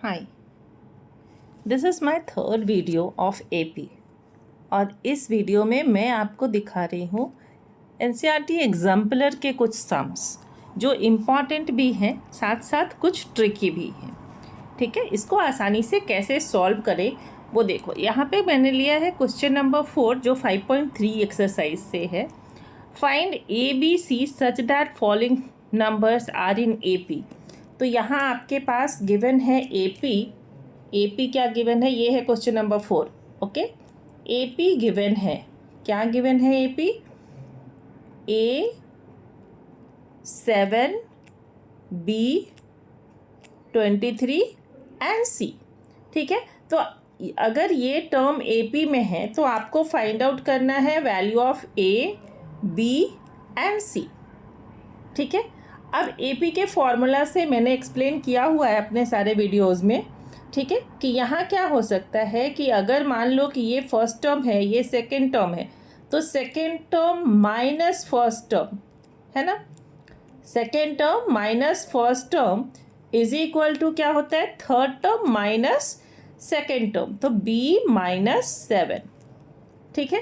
Hi, this is my third video of AP और इस video में मैं आपको दिखा रही हूँ एनसीईआरटी एग्जाम्पलर के कुछ सम्स जो इम्पॉर्टेंट भी हैं, साथ साथ कुछ ट्रिकी भी हैं। ठीक है, इसको आसानी से कैसे सॉल्व करें वो देखो। यहाँ पे मैंने लिया है क्वेश्चन नंबर 4 जो 5.3 एक्सरसाइज से है। Find A B C such that following numbers are in A P. तो यहाँ आपके पास गिवन है ए पी क्या गिवन है, ये है question number 4। Okay, A P given है, क्या गिवन है A P, A 7 B 23 and C. ठीक है, तो अगर ये टर्म ए पी में है तो आपको फाइंड आउट करना है value of A B and C. ठीक है, अब ए पी के फॉर्मूला से मैंने एक्सप्लेन किया हुआ है अपने सारे वीडियोस में। ठीक है, कि यहाँ क्या हो सकता है कि अगर मान लो कि ये फर्स्ट टर्म है, ये सेकेंड टर्म है, तो second term minus first term है ना, second term minus first term is equal to क्या होता है, third term minus second term, तो b -7। ठीक है,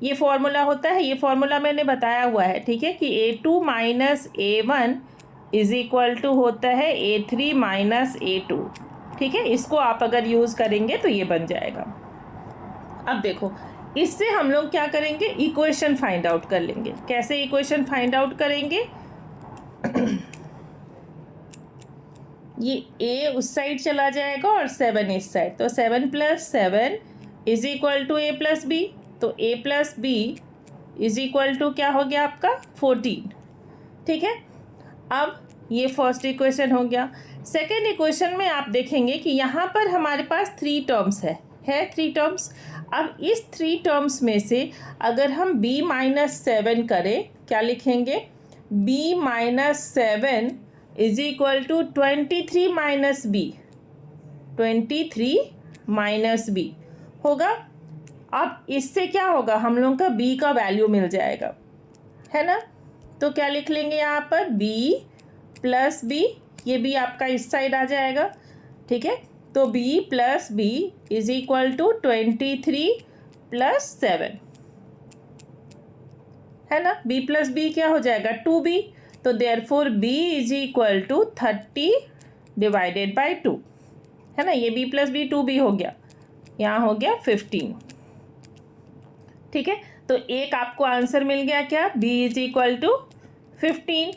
ये फॉर्मूला होता है, ये फॉर्मूला मैंने बताया हुआ है। ठीक है, कि a2 minus a1 is equal to होता है a3 माइनस a2। ठीक है, इसको आप अगर यूज़ करेंगे तो ये बन जाएगा। अब देखो, इससे हम लोग क्या करेंगे, इक्वेशन फाइंड आउट कर लेंगे। कैसे इक्वेशन फाइंड आउट करेंगे ये a उस साइड चला जाएगा और 7 इस साइड, तो 7 + 7 is equal to a + b, तो a + b is equal to क्या हो गया आपका 14। ठीक है, अब ये फर्स्ट इक्वेशन हो गया। सेकेंड इक्वेशन में आप देखेंगे कि यहाँ पर हमारे पास 3 टर्म्स है 3 टर्म्स। अब इस 3 टर्म्स में से अगर हम b -7 करें, क्या लिखेंगे, b -7 is equal to 23 minus B, 23 minus B होगा। अब इससे क्या होगा, हम लोग का b का वैल्यू मिल जाएगा, है ना। तो क्या लिख लेंगे यहाँ पर, b + b, ये b आपका इस साइड आ जाएगा। ठीक है, तो b + b is equal to 23 + 7 है ना। b + b क्या हो जाएगा, 2b, तो therefore b is equal to 30 divided by 2 है ना। ये b + b 2b हो गया, यहाँ हो गया 15। ठीक है, तो एक आपको आंसर मिल गया, क्या, b इज इक्वल टू 15।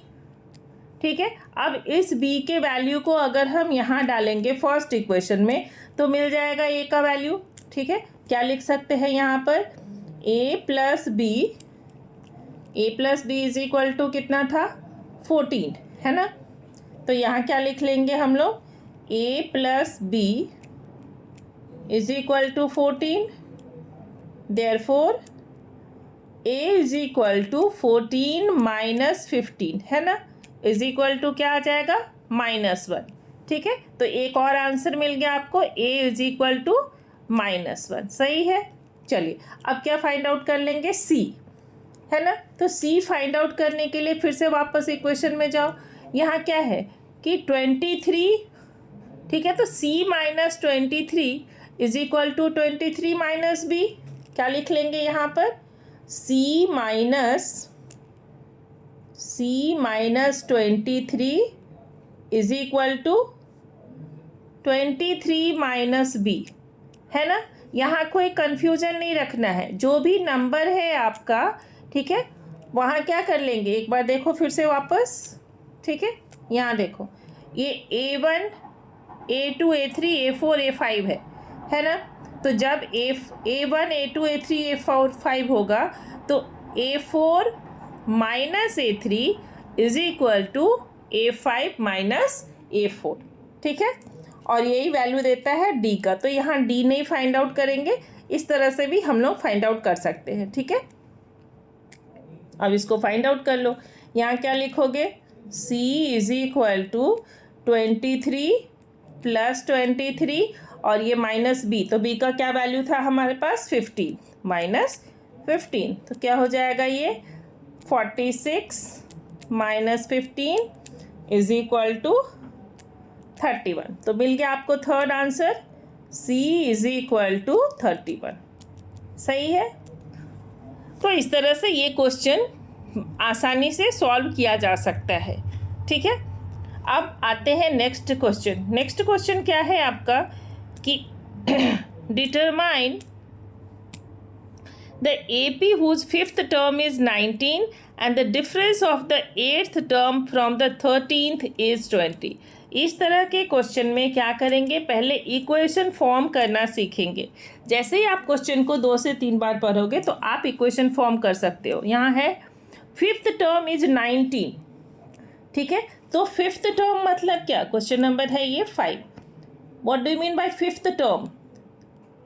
ठीक है, अब इस b के वैल्यू को अगर हम यहाँ डालेंगे फर्स्ट इक्वेशन में तो मिल जाएगा a का वैल्यू। ठीक है, क्या लिख सकते हैं यहाँ पर, a + b is equal to कितना था, 14 है ना। तो यहाँ क्या लिख लेंगे हम लोग, a + b is equal to 14, therefore a is equal to 14 - 15 है ना, इज इक्वल टू क्या आ जाएगा, -1। ठीक है, तो एक और आंसर मिल गया आपको, a इज इक्वल टू -1। सही है। चलिए, अब क्या फाइंड आउट कर लेंगे, c है ना। तो c फाइंड आउट करने के लिए फिर से वापस इक्वेशन में जाओ। यहाँ क्या है कि 23, ठीक है, तो c - 23 is equal to 23 minus b। क्या लिख लेंगे यहाँ पर, c - 23 is equal to 23 minus b है ना। यहाँ कोई कंफ्यूजन नहीं रखना है, जो भी नंबर है आपका, ठीक है, वहाँ क्या कर लेंगे, एक बार देखो फिर से वापस। ठीक है, यहाँ देखो, ये a1 a2 a3 a4 a5 है ना। तो जब a1 a2 a3 a4 5 होगा तो a4 - a3 is equal to a5 - a4। ठीक है, और यही वैल्यू देता है d का, तो यहाँ d नहीं फाइंड आउट करेंगे, इस तरह से भी हम लोग फाइंड आउट कर सकते हैं। ठीक है, अब इसको फाइंड आउट कर लो। यहाँ क्या लिखोगे, c इज इक्वल टू 23 + 23 और ये -b, तो b का क्या वैल्यू था हमारे पास, 15 - 15, तो क्या हो जाएगा ये 46 - 15 इज इक्वल टू 31। तो मिल गया आपको third answer, C is equal to 31। सही है। तो इस तरह से ये क्वेश्चन आसानी से सॉल्व किया जा सकता है। ठीक है, अब आते हैं नेक्स्ट क्वेश्चन। नेक्स्ट क्वेश्चन क्या है आपका कि determine the AP whose fifth term is 19 and the difference of the eighth term from the 13th is 20। इस तरह के क्वेश्चन में क्या करेंगे, पहले इक्वेशन फॉर्म करना सीखेंगे। जैसे ही आप क्वेश्चन को 2 से 3 बार पढ़ोगे तो आप इक्वेशन फॉर्म कर सकते हो। यहाँ है फिफ्थ टर्म इज 19। ठीक है, तो फिफ्थ टर्म मतलब क्या, क्वेश्चन नंबर है ये 5। What do you mean by fifth term,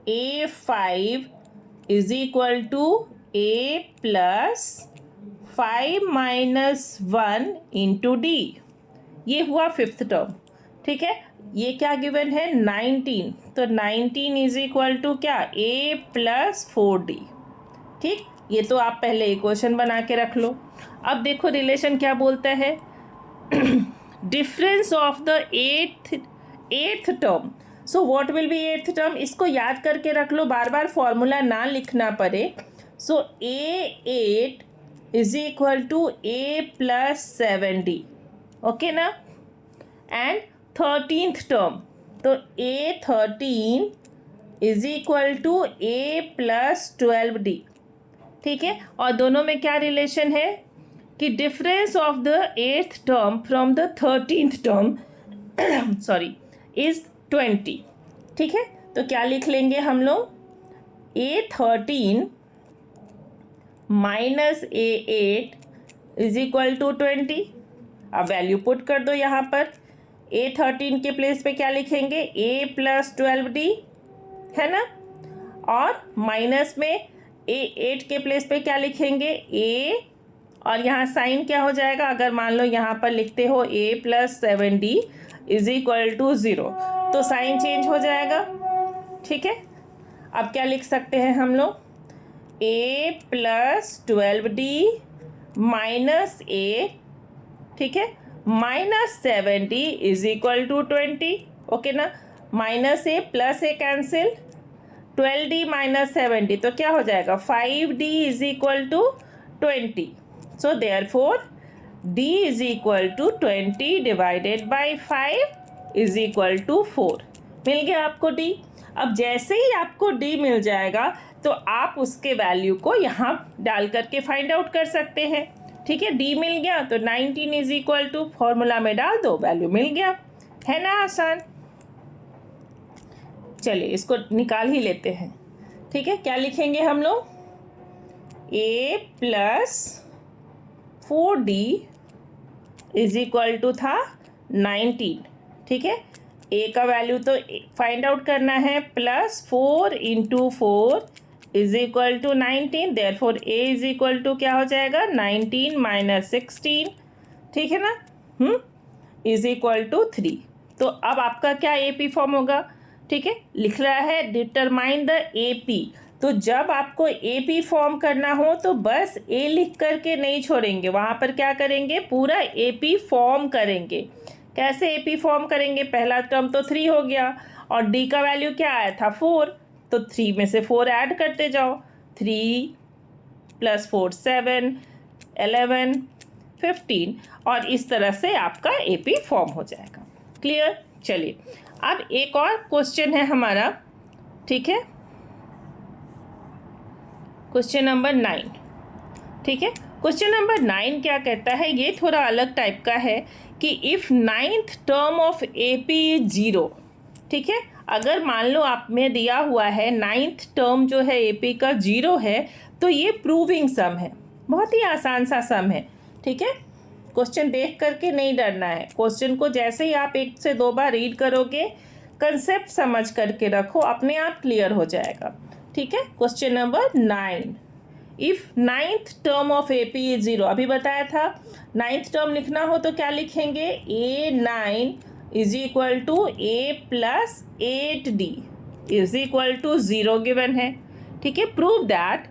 A5 is equal to A plus 5 minus 1 into D. ये हुआ फिफ्थ टर्म। ठीक है, ये क्या गिवन है 19, तो 19 इज इक्वल टू क्या A प्लस 4D। ठीक, ये तो आप पहले इक्वेशन बना के रख लो। अब देखो रिलेशन क्या बोलता है, difference of the eighth term. So what will B eighth term, इसको याद करके रख लो, बार बार फॉर्मूला ना लिखना पड़े। So A8 is equal to A plus 7D। Okay ना, एंड 13th टर्म, तो A13 is equal to A plus 12D। ठीक है, और दोनों में क्या रिलेशन है कि difference of the eighth term from the 13th term sorry is 20। ठीक है, तो क्या लिख लेंगे हम लोग, A13 minus A8 is equal to 20। अब वैल्यू पुट कर दो यहाँ पर। A13 के प्लेस पे क्या लिखेंगे, A प्लस 12D है ना, और माइनस में A8 के प्लेस पे क्या लिखेंगे, A, और यहाँ साइन क्या हो जाएगा, अगर मान लो यहाँ पर लिखते हो A plus 7D is equal to 0, तो साइन चेंज हो जाएगा। ठीक है, अब क्या लिख सकते हैं हम लोग, A plus 12D minus A, ठीक है, minus 7D is equal to 20। Okay ना, minus A plus A cancel, 12D minus 7D, तो क्या हो जाएगा 5D is equal to 20। So therefore D is equal to 20 divided by 5 is equal to 4। मिल गया आपको D। अब जैसे ही आपको D मिल जाएगा तो आप उसके वैल्यू को यहाँ डाल करके फाइंड आउट कर सकते हैं। ठीक है, D मिल गया तो 19 इज इक्वल टू, फॉर्मूला में डाल दो, वैल्यू मिल गया, है ना आसान। चलिए इसको निकाल ही लेते हैं। ठीक है, क्या लिखेंगे हम लोग, A plus 4D is equal to था 19। ठीक है, A का वैल्यू तो फाइंड आउट करना है, plus 4 into 4 is equal to 19, therefore A is equal to क्या हो जाएगा 19 माइनस 16। ठीक है ना, इज इक्वल टू 3। तो अब आपका क्या AP फॉर्म होगा। ठीक है, लिख रहा है डिटरमाइन द AP, तो जब आपको AP फॉर्म करना हो तो बस A लिख करके नहीं छोड़ेंगे, वहाँ पर क्या करेंगे, पूरा AP फॉर्म करेंगे। कैसे AP फॉर्म करेंगे, पहला टर्म तो 3 हो गया और D का वैल्यू क्या आया था 4, तो 3 में से 4 ऐड करते जाओ, 3 प्लस 4 7, 11, 15, और इस तरह से आपका AP फॉर्म हो जाएगा। क्लियर। चलिए अब एक और क्वेश्चन है हमारा। ठीक है, क्वेश्चन नंबर 9। ठीक है, क्वेश्चन नंबर 9 क्या कहता है, ये थोड़ा अलग टाइप का है कि if 9th term of AP is 0। ठीक है, अगर मान लो आप में दिया हुआ है 9th टर्म जो है AP का 0 है, तो ये प्रूविंग सम है, बहुत ही आसान सा सम है। ठीक है, क्वेश्चन देख करके नहीं डरना है, क्वेश्चन को जैसे ही आप 1 से 2 बार रीड करोगे, कंसेप्ट समझ करके रखो, अपने आप क्लियर हो जाएगा। ठीक है, question number 9, if 9th term of AP is 0, अभी बताया था 9th टर्म लिखना हो तो क्या लिखेंगे, A9 is equal to A plus 8D is equal to 0 given है। ठीक है, प्रूव दैट।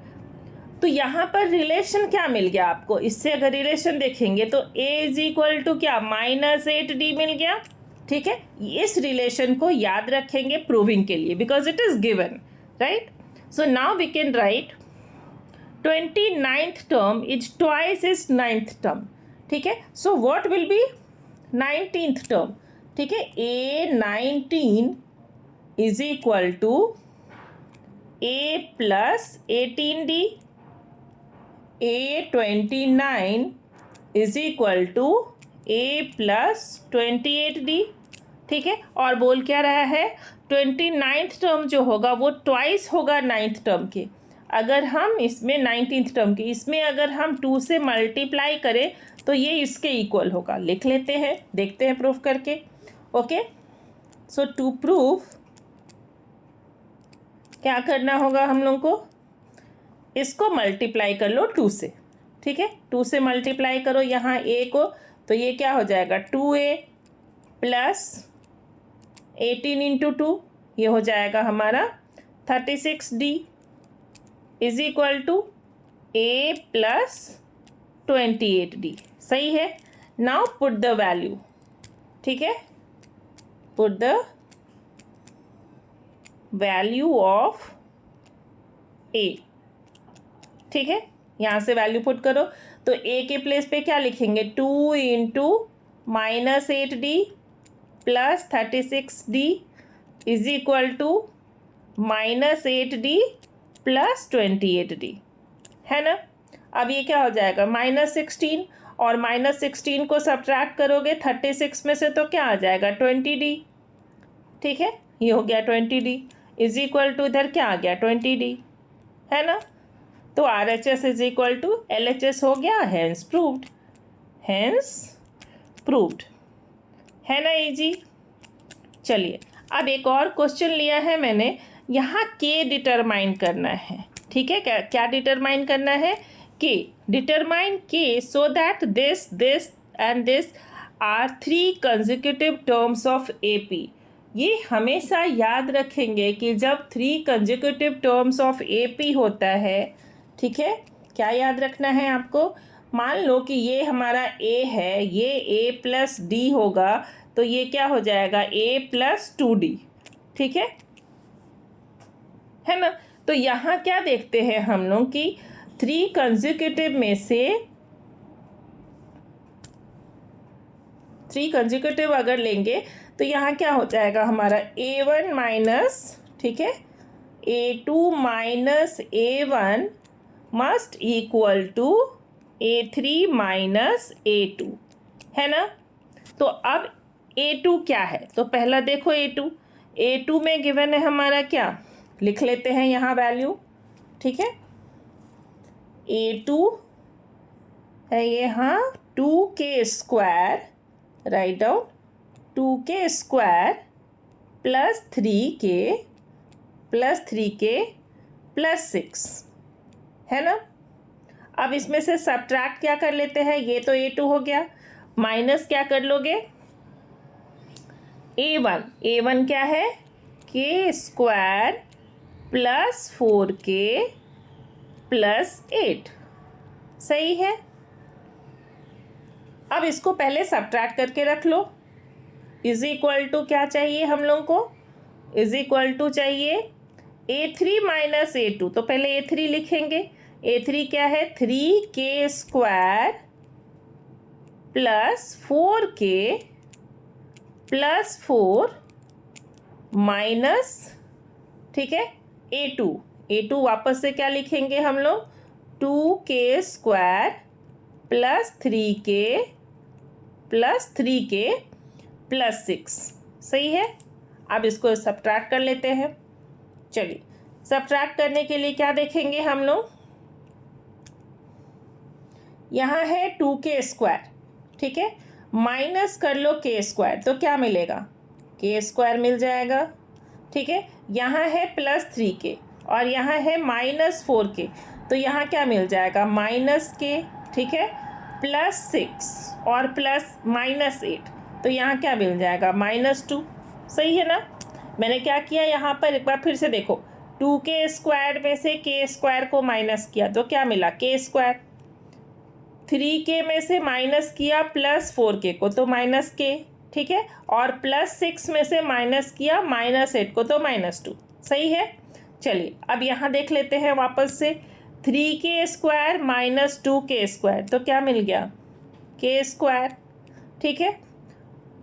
तो यहाँ पर रिलेशन क्या मिल गया आपको, इससे अगर रिलेशन देखेंगे तो A इज इक्वल टू क्या माइनस 8D मिल गया। ठीक है, इस रिलेशन को याद रखेंगे प्रूविंग के लिए, because it is given, right. So now we can write 29th term is twice is 9th term. ठीक है, so what will be 19th term. ठीक है, A19 is equal to A plus 18D. A29 is equal to A plus 28D. ठीक है, और बोल क्या रहा है, 29th टर्म जो होगा वो ट्वाइस होगा 9th टर्म के. अगर हम इसमें 19th टर्म की इसमें अगर हम 2 से मल्टीप्लाई करें तो ये इसके इक्वल होगा. लिख लेते हैं, देखते हैं प्रूफ करके. ओके, सो टू प्रूफ क्या करना होगा हम लोग को, इसको मल्टीप्लाई कर लो 2 से. ठीक है, 2 से मल्टीप्लाई करो यहाँ A को, तो ये क्या हो जाएगा 2A प्लस 18 इंटू 2, ये हो जाएगा हमारा 36D is equal to A plus 28D. सही है. Now put the value. ठीक है, put the value of A. ठीक है, यहाँ से वैल्यू पुट करो तो A के प्लेस पे क्या लिखेंगे, 2 into minus 8D plus 36D is equal to minus 8D plus 28D, है ना. अब ये क्या हो जाएगा -16, और -16 को सब्ट्रैक्ट करोगे 36 में से तो क्या आ जाएगा 20D. ठीक है, ये हो गया 20D इज इक्वल टू इधर क्या आ गया 20D, है ना. तो RHS is equal to LHS हो गया. हैंस प्रूव्ड, हैंस प्रूव्ड, है ना इजी. चलिए अब एक और क्वेश्चन लिया है मैंने, यहाँ K डिटरमाइन करना है. ठीक है, क्या डिटरमाइन करना है, K. Determine K so that this and this are 3 consecutive terms of AP. ये हमेशा याद रखेंगे कि जब 3 कंसेक्यूटिव टर्म्स ऑफ AP होता है, ठीक है, क्या याद रखना है आपको, मान लो कि ये हमारा A है, ये A प्लस D होगा, तो ये क्या हो जाएगा A प्लस 2D. ठीक है ना. तो यहाँ क्या देखते हैं हम लोग कि 3 कंसेक्यूटिव में से 3 कंसेक्यूटिव अगर लेंगे तो यहाँ क्या हो जाएगा हमारा A1 माइनस, ठीक है, A2 minus A1 must equal to A3 minus A2, है ना. तो अब A2 क्या है, तो पहला देखो A2 में गिवन है हमारा, क्या लिख लेते हैं यहाँ वैल्यू. ठीक है, A2 है यहाँ 2K square, write down 2K square plus 3K plus 6, है ना. अब इसमें से सब्ट्रैक्ट क्या कर लेते हैं, ये तो A2 हो गया, माइनस क्या कर लोगे A1 क्या है K square plus 4K plus 8. सही है. अब इसको पहले सब्ट्रैक्ट करके रख लो. इज इक्वल टू क्या चाहिए हम लोग को, इज इक्वल टू चाहिए A3 माइनस A2. तो पहले A3 लिखेंगे. A3 क्या है 3K square plus 4K plus 4 minus, ठीक है, A2 वापस से क्या लिखेंगे हम लोग 2K square plus 3K plus 6. सही है. अब इसको सब्ट्रैक्ट कर लेते हैं. चलिए सब्ट्रैक्ट करने के लिए क्या देखेंगे हम लोग, यहाँ है 2K स्क्वायर, ठीक है, माइनस कर लो K स्क्वायर, तो क्या मिलेगा K स्क्वायर मिल जाएगा. ठीक है, यहाँ है प्लस 3K और यहाँ है माइनस 4K, तो यहाँ क्या मिल जाएगा -K. ठीक है, प्लस 6 और प्लस -8, तो यहाँ क्या मिल जाएगा -2. सही है ना. मैंने क्या किया यहाँ पर, एक बार फिर से देखो, 2K स्क्वायर में से K स्क्वायर को माइनस किया तो क्या मिला K स्क्वायर, 3K में से माइनस किया प्लस 4K को तो -K, ठीक है, और +6 में से माइनस किया -8 को तो -2, सही है। चलिए अब यहाँ देख लेते हैं वापस से, 3k² - 2k², तो क्या मिल गया, k², ठीक है,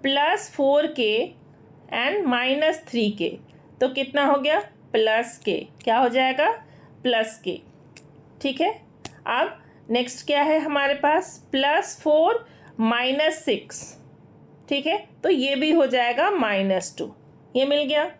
+4k एंड -3k, तो कितना हो गया, +k, क्या हो जाएगा, +k, ठीक है। अब नेक्स्ट क्या है हमारे पास, +4 - 6, ठीक है, तो ये भी हो जाएगा -2, ये मिल गया।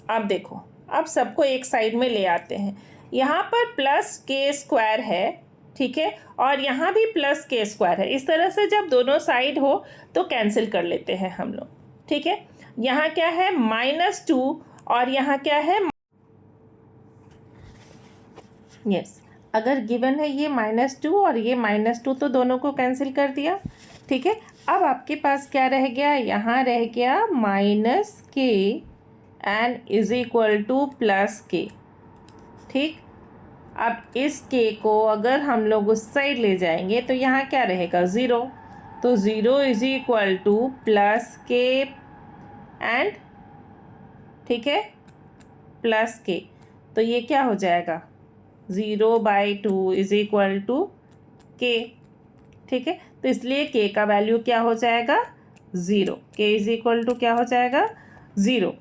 अब देखो, अब सबको एक साइड में ले आते हैं, यहाँ पर +k² है, ठीक है, और यहाँ भी +k² है। इस तरह से जब दोनों साइड हो तो कैंसिल कर लेते हैं हम लोग, ठीक है। यहाँ क्या है, -2, और यहाँ क्या है, यस, अगर गिवन है ये -2 और ये -2 तो दोनों को कैंसिल कर दिया, ठीक है। अब आपके पास क्या रह गया, यहाँ रह गया -k and is equal to +k, ठीक। अब इस k को अगर हम लोग उस साइड ले जाएंगे तो यहाँ क्या रहेगा, 0, तो 0 is equal to +k and, ठीक है, +k, तो ये क्या हो जाएगा, 0/2 इज इक्वल टू k, ठीक है। तो इसलिए k का वैल्यू क्या हो जाएगा, 0, k इज इक्वल टू क्या हो जाएगा, 0,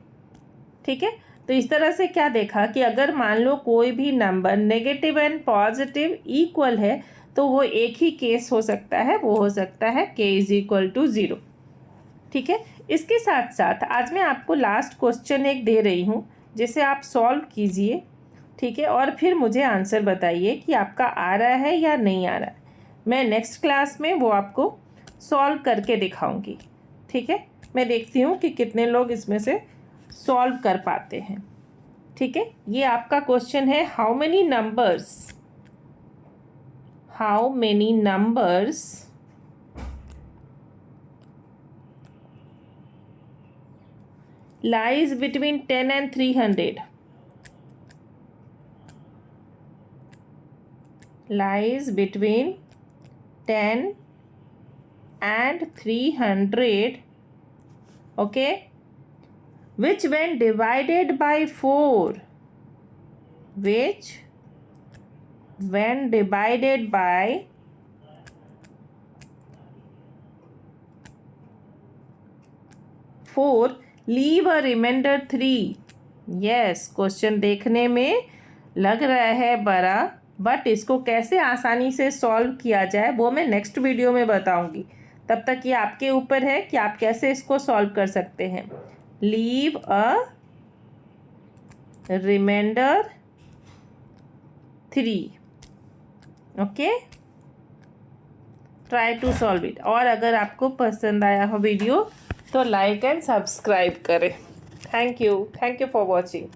ठीक है। तो इस तरह से क्या देखा कि अगर मान लो कोई भी number negative and positive equal है तो वो एक ही केस हो सकता है, वो हो सकता है k इज इक्वल टू 0, ठीक है। इसके साथ साथ आज मैं आपको लास्ट क्वेश्चन एक दे रही हूँ जिसे आप सॉल्व कीजिए, ठीक है, और फिर मुझे आंसर बताइए कि आपका आ रहा है या नहीं आ रहा है। मैं नेक्स्ट क्लास में वो आपको सॉल्व करके दिखाऊंगी, ठीक है। मैं देखती हूँ कि कितने लोग इसमें से सॉल्व कर पाते हैं, ठीक है। ये आपका क्वेश्चन है, how many numbers lies between 10 and 300, lies between 10 and 300, okay, which when divided by 4, which when divided by 4 leave a remainder 3। Yes, question देखने में लग रहा है बड़ा, बट इसको कैसे आसानी से सॉल्व किया जाए वो मैं नेक्स्ट वीडियो में बताऊंगी। तब तक ये आपके ऊपर है कि आप कैसे इसको सॉल्व कर सकते हैं। Leave a reminder 3, okay, try to solve it. और अगर आपको पसंद आया हो वीडियो तो लाइक एंड सब्सक्राइब करें। Thank you for watching.